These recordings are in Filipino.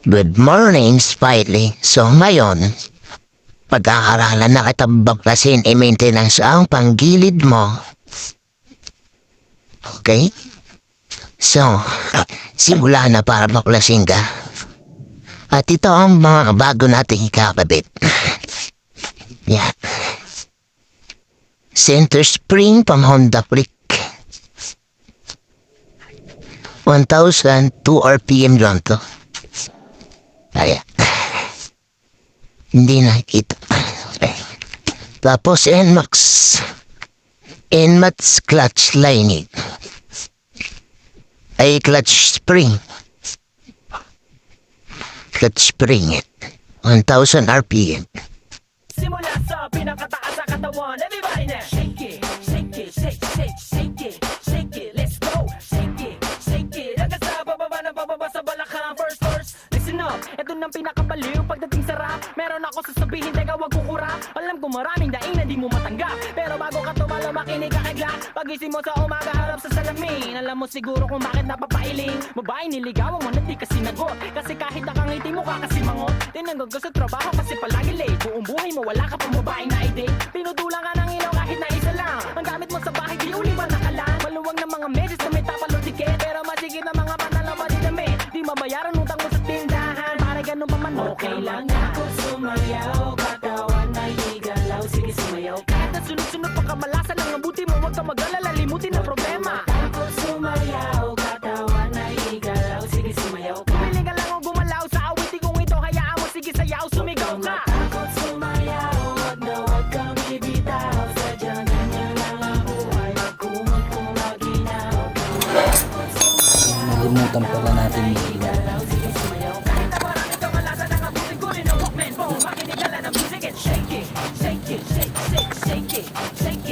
Good morning, Spidey. So ngayon, pag-aaralan na kitang baklasin i-maintenance ang panggilid mo. Okay? So, simula na para baklasin ka. At ito ang mga bago nating ikakabit. Yan. Center spring from Honda Click. 1,002 RPM lang to. Ayan. Hindi nakikita. Okay. Tapos NMAX clutch lining. Ay clutch spring. Clutch spring. 1,000 RPM. Simula sa pinakataas sa katawan, everybody now shake it, shake it, shake, shake, shake it, shake it, let's go, shake it, hanggang sa bababa na bababa sa balakang first verse. Listen up, eto nang pinakabaliw pagdating sa rap. Meron ako sasabihin, teka wag kukurap. Alam ko maraming daing na di mo matanggap, pero bago ka tumalo makinig ka kagla. Pagising mo sa umaga harap sa salamin, alam mo siguro kung bakit napapailing. Babae niligawan mo na di ka sinagot, kasi kahit nakangiti mo ka kasi mangot. Tinanggag ka sa trabaho kasi palagi late. Buong buhay mo wala ka pang babaeng na i-date. Pinutulang ka ng ilaw kahit na isa lang. Ang gamit mo sa bahay di uliwan nakalan. Maluwag ng mga meses na may tapalong tiket, pero masigit na mga panalaw pa dinamit. Di mabayaran utang mo sa tindahan, para ganun pa man okay lang. Ako sumayaw, katawan na igalaw, sige sumayaw ka. Kahit na sunod-sunod pa kamalasan ng mabuti mo, huwag ka mag-alala, limutin ang problema. Ako sumayaw, katawan na igalaw, sige sumayaw ka. Pumili ka lang o gumalaw sa awitin kong ito, hayaan mo, sige sayaw, sumigaw ka. Takot sumayaw, wag na wag kang bibitaw, sadyang ganyan lang ang buhay, magkumot kung maginaw. Nalimutan pala natin yung ilaw.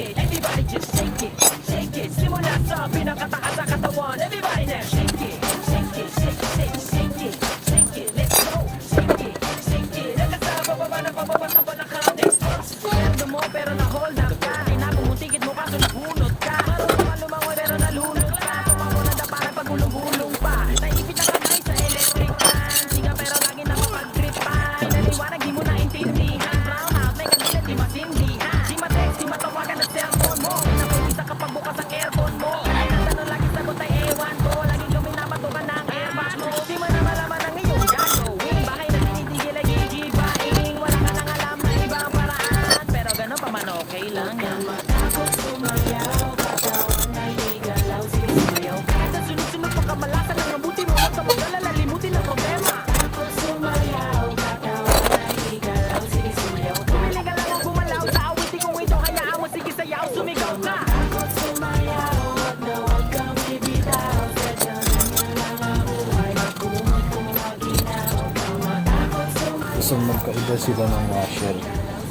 Everybody just shake it, shake it. Simula sa pinakataas sa katawan, everybody now shake it, shake it, shake, shake, shake it, shake it. Let's go, shake it, shake it. Hanggang sa bababa na bababa sa balakang next verse. Sweldo mo pero na-hold up ka, pinapumutikit mo kaso nabunot ka. Marunong ka lumangoy pero nalunod ka, tumango na daparan pag-ulong-ulong pa. Naipit na kagay sa electric fan, siga pero lagi na mapag-gripan. Naliwanag di mo naintindihan, brown out, may kanila di masindihan. Di ma-text, di matawagan ang cellphone mo, napag-isa kapag bukas ang aircon mo. Ay natanong lagi sagot ay ewan ko, laging luminapatukan ng airbags mo. Di mo na malaman ang iyong gagawin, bakit na tinitigil ay gigibaing. Wala ka nang alam na ibang paraan, pero ganun pa man okay lang yan. Matakot sumayaw, katawan na igalaw, sige sumayaw ka. Sa sunod-sunod pa kamalasan ng mabuti mo, huwag ka mag-alala, limutin ang problema. Takot sumayaw, katawan na igalaw, sige sumayaw ka. Pumili ka lang o gumalaw sa awitin kong ito, hayaan mo, sige sayaw, sumigaw ka. Takot sumayaw, wag na wag kang bibitaw, sadyang ganyan lang ang buhay, magkumot kung maginaw. Matakot sumayaw. So magkaiba sila ng washer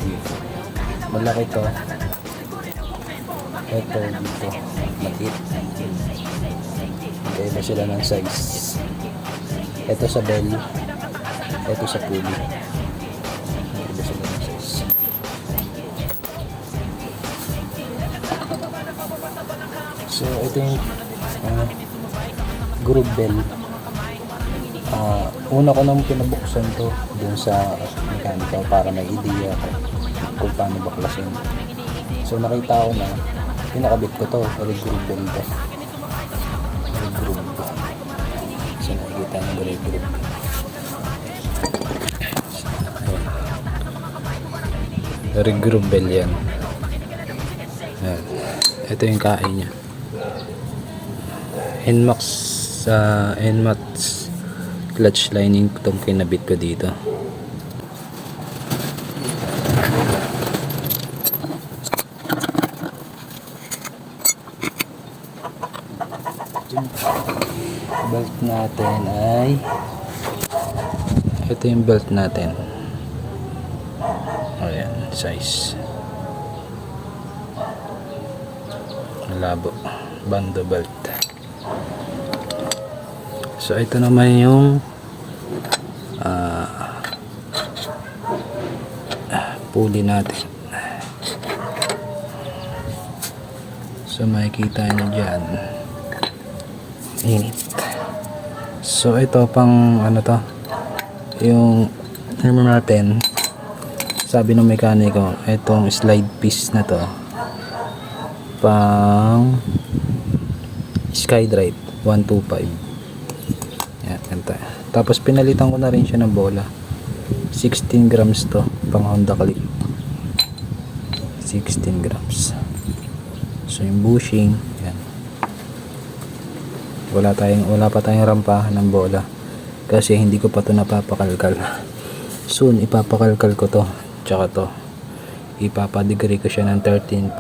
dito. Malaki to. Ito dito. Maliit. Magkaiba sila ng size. Ito sa belly. Ito sa pulley. Magkaiba sila ng size. So ito yung groove bell. Una ko nang pinabuksan to dun sa mechanical para may idea ko kung paano baklasin. So nakita ko na pinakabit ko to, re-groove bell to. Re-groove to. So nakikita nyo re-groove. Re-groove bell yan. Ayan. Ito yung kain niya. NMAX clutch lining itong kinabit ko dito. Belt natin ay ito yung belt natin. Ayan, size malabo, bando belt. So ito naman yung pulley natin. So makikita nyo dyan, init. So ito pang ano to, yung ano natin, sabi ng mekaniko, itong slide piece na to pang SkyDrive 125. Yan, ganito. Tapos pinalitan ko na rin siya ng bola. 16 grams to, pang Honda Click. 16 grams. So yung bushing, yan. Wala pa tayong rampahan ng bola kasi hindi ko pa to napapakalkal. Soon ipapakalkal ko to, tsaka to ipapadegree ko siya ng 13.5.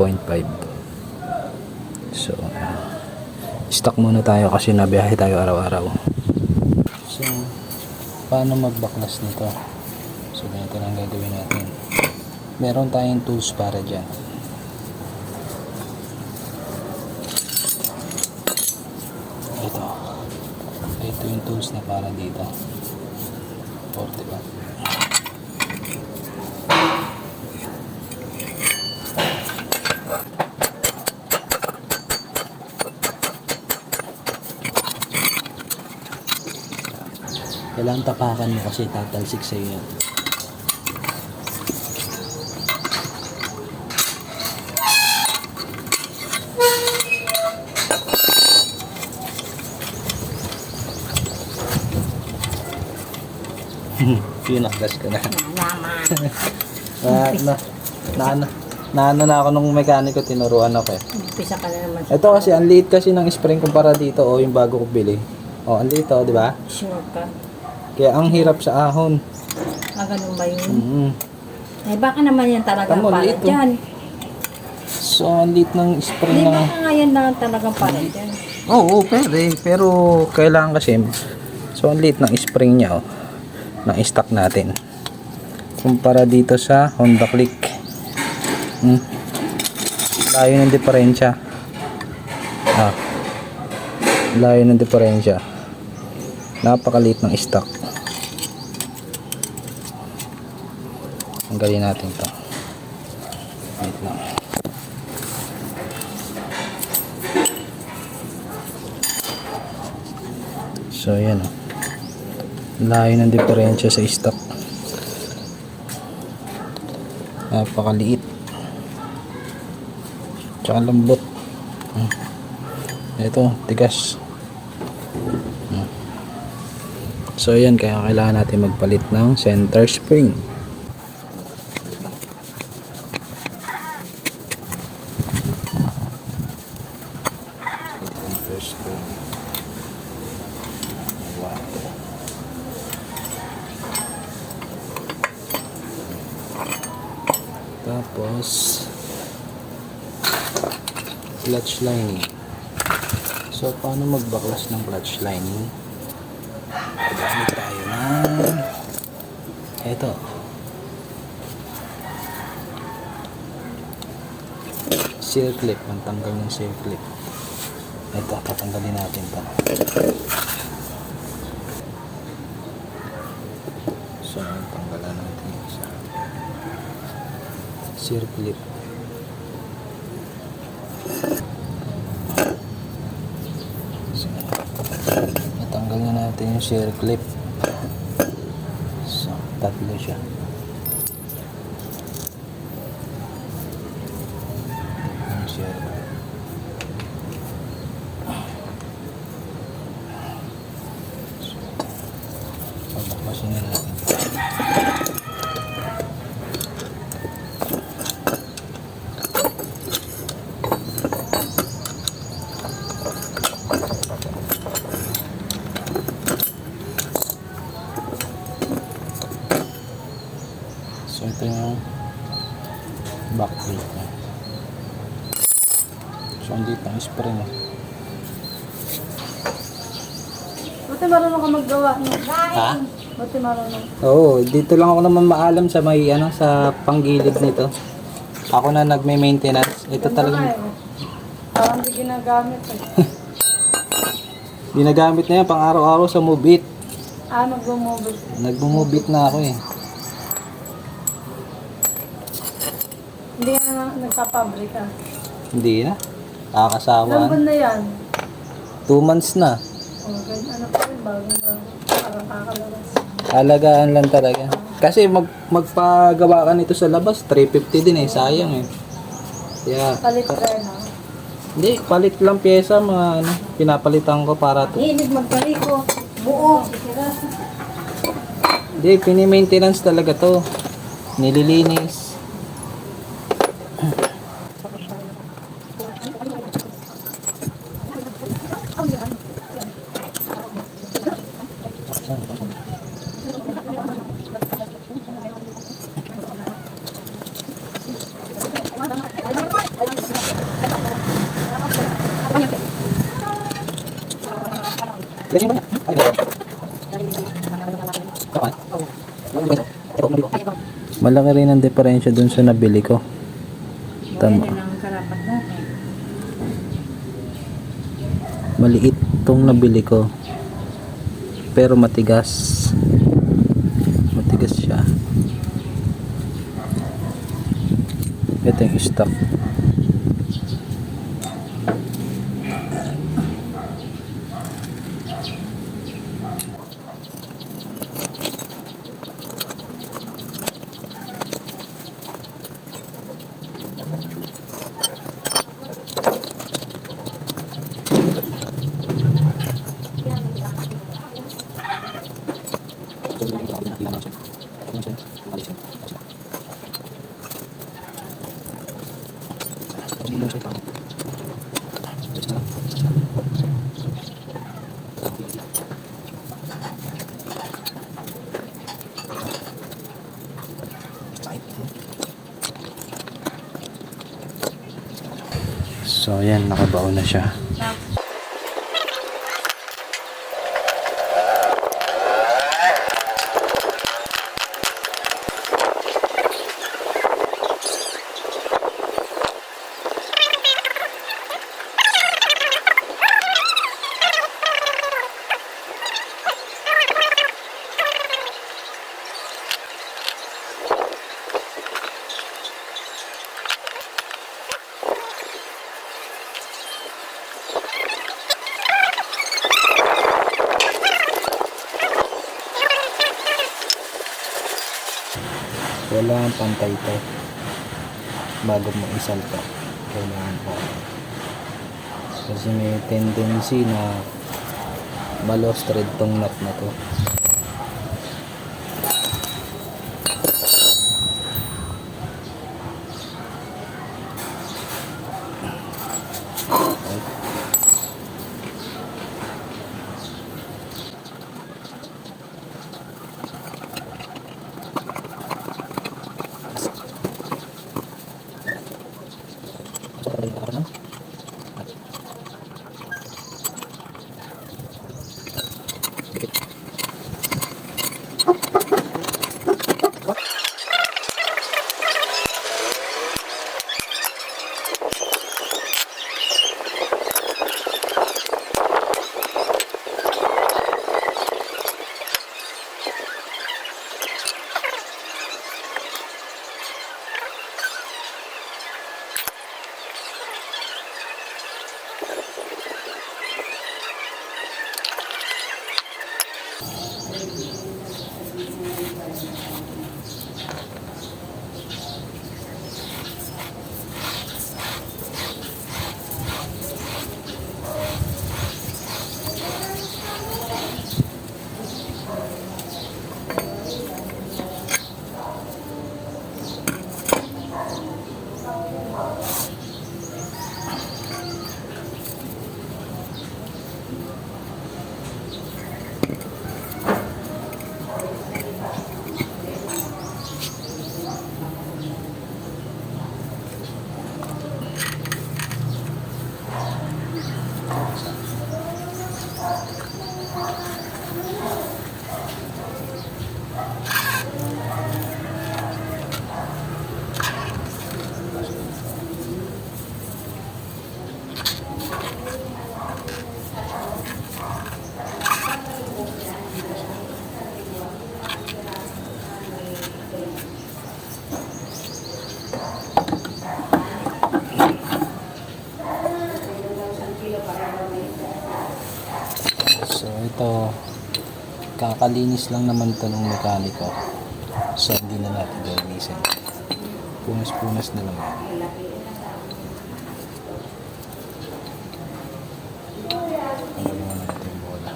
So stock muna tayo kasi nabiyahe tayo araw-araw. So paano magbaklas nito? So ganito lang gagawin natin. Meron tayong tools para dyan. Ito yung tools na para dito. 40 ba? Kailangan tapakan mo kasi tatalsik sa'yo yan. Pinaklas ko na. Naano na ako nung mekaniko, tinuruan ako eh. Umpisa ka na naman. Ito kasi, ang liit kasi ng spring kumpara dito, o yung bago ko bili. O, ang liit o, di ba? Sure ka. Kaya ang hirap sa ahon. Ganun ba yun? Mm. Ay, baka naman yan talagang Tamo, para liit, oh. dyan. So, ang liit ng spring Hindi ng... baka nga yan na talagang para dyan. Oo, pwede. Pero, kailangan kasi... So, ang liit ng spring niya, oh. Na stock natin. Kumpara dito sa Honda Click. Layo ng diferensya. Layo ng diferensya. Napakaliit ng stock. Tanggalin natin to. Wait lang. So yan o. Layo ng diferensya sa stock. Napakaliit. Tsaka lambot. Ito, tigas. So yan, kaya kailangan natin magpalit ng center spring. Center spring. Wow. Tapos clutch lining. So paano magbaklas ng clutch lining? Gamit tayo ng ito. Seal clip, ang tanggal ng seal clip. Ito, tatanggalin natin ito. So, tanggalan natin yung isa. Seal clip. So, natanggal na natin yung seal clip. So, tatlo siya. Yung seal clip. So, pabukbasin na natin. So ito yung back plate niya. So andito ang spring. Buti marunong ka maggawa. Ha? Buti marunong. Oo, dito lang ako naman maalam sa may ano, sa panggilid nito. Ako na nagme-maintenance. Ito talaga. Parang hindi ginagamit eh. Ginagamit na yan pang araw-araw sa Move It. Nag-move. Nagmo-Move It na ako eh. Hindi ka na nagpapabrika. Hindi na. Kakasawa. Ilang buwan na yan? 2 months na. Ano pa rin, bagong-bago. Parang kakalabas. Alagaan lang talaga. Kasi magpagawa ka nito sa labas, 350 din eh, sayang eh. Kaya, Palit rin, no? hindi, palit lang pyesa, mga ano, pinapalitan ko para to. Hilig magpaliko. Buo. Hindi, pini-maintenance talaga to. Nililinis. Malaki rin ang diferensya dun sa nabili ko. Tama. Maliit tong nabili ko. Pero matigas. Matigas siya. Ito yung stock. So ayan, nakabaon na siya. Kailangan pantay to bago mo isalta. Kailangan pa kasi may tendency na malos thread tong nut na to. So ito Kakalinis lang naman to ng mekaniko. So, hindi na natin gagamisin. Punas-punas na lang yan. Tanggalin mo na natin yung bola.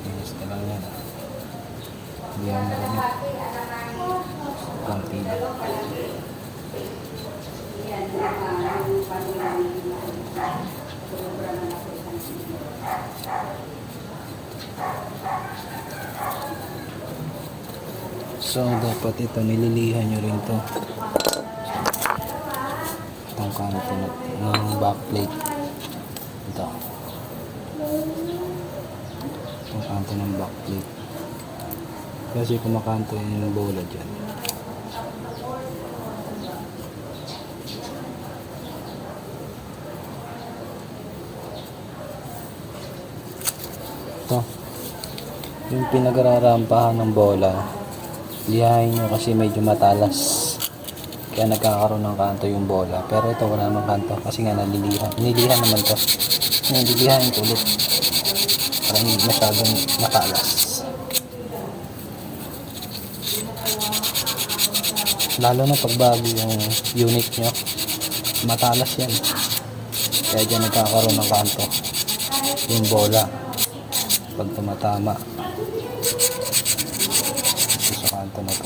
Linis na lang yan. Hindi yan marami. Konti lang. So, dapat ito, nililihan nyo rin to. Itong kanto ng backplate. Ito. Itong kanto ng backplate. Kasi kumakanto yung bola dyan. Ito. Yung pinag-ararampahan ng bola, lihain nyo kasi medyo matalas. Kaya nagkakaroon ng kanto yung bola. Pero ito wala namang kanto kasi nga nililihan. Nililihan naman to. Nililihan ko ulit. Para hindi masyadong matalas. Lalo na pag bago yung unit nyo, matalas yan. Kaya dyan nagkakaroon ng kanto yung bola pag tumatama sa kanto na to.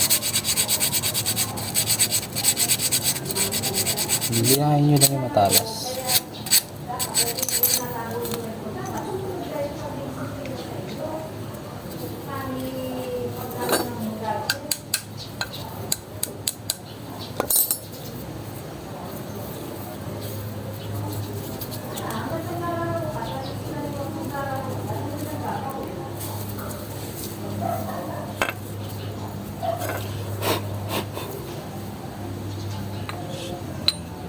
Nilihain nyo lang yung matalas.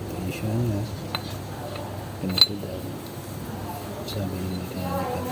Tension na. Ganito daw. Sabi ng mechanical.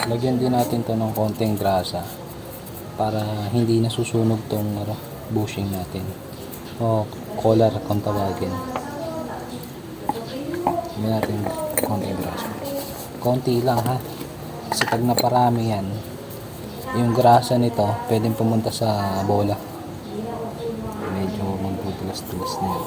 Lagyan din natin to ng konting grasa para hindi nasusunog tong bushing natin o collar kung tawagin. Lagyan natin konting grasa, konti lang ha, kasi pag naparami yan yung grasa nito pwedeng pumunta sa bola, medyo magbubulas-bulas na yun.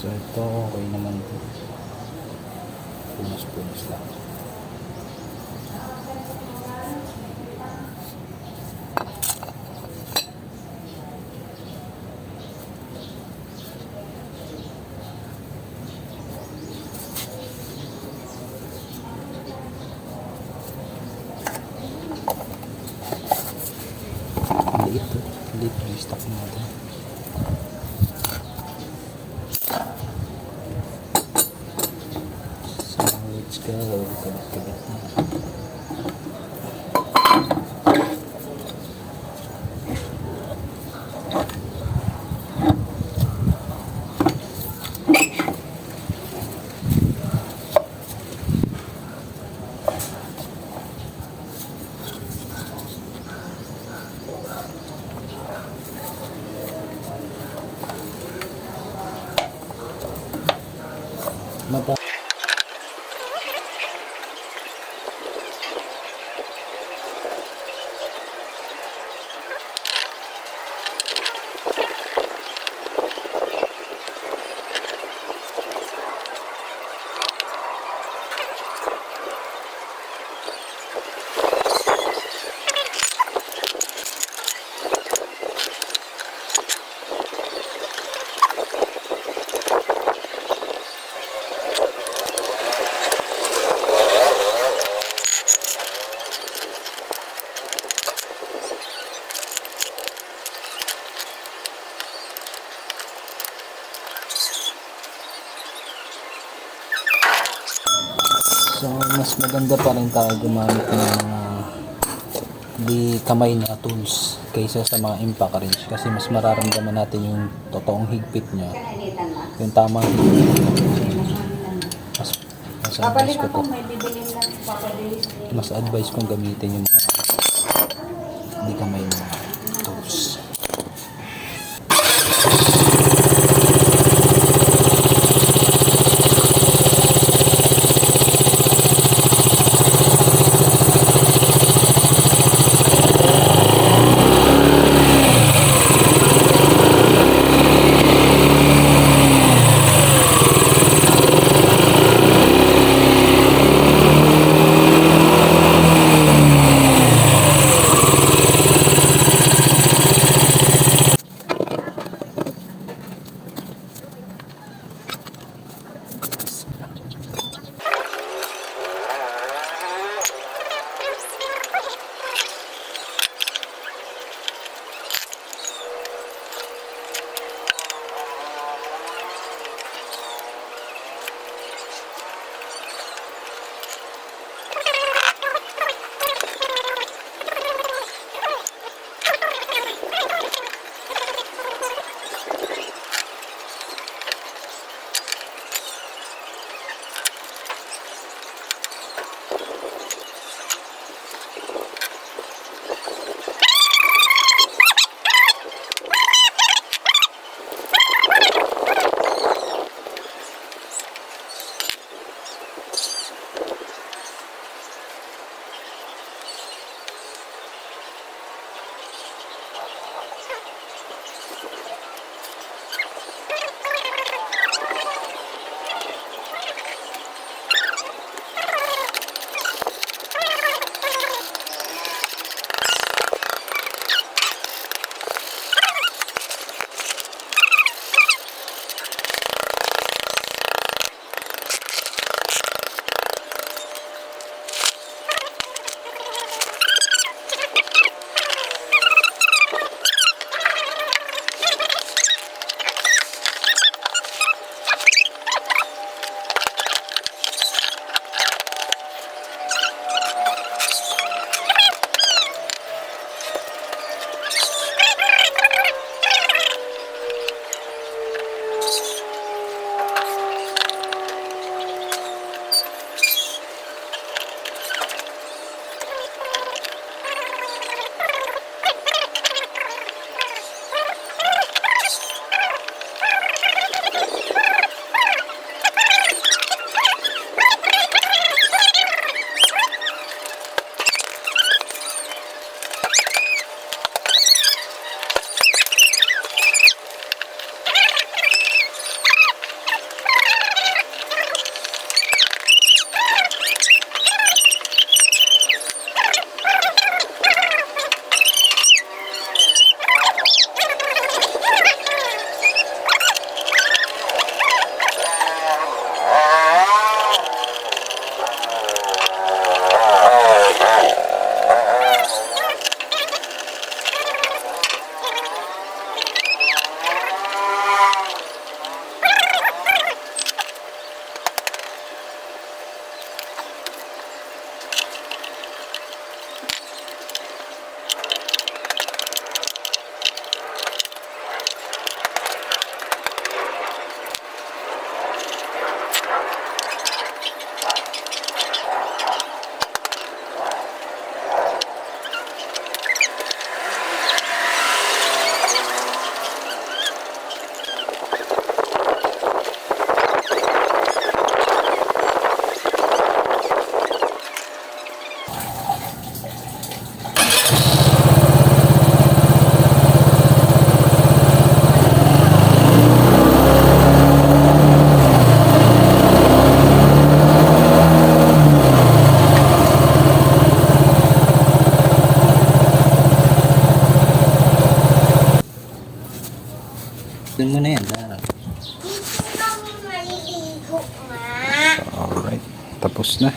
So ito okay naman ito. Punas-punas lang. Liit yung stock natin. Let's go. Kabit-kabit na. Mata So, mas maganda pa rin tayo gumamit ng mga di kamay na tools kaysa sa mga impact wrench kasi mas mararamdaman natin yung totoong higpit niya, yung tamang higpit. Mas advice ko to. may bibilin lang sa papadis. Mas advice kong gamitin yung mga di kamay na tools. Open mo na yan, Dara. Hindi kami maliligo nga. Alright. Tapos na.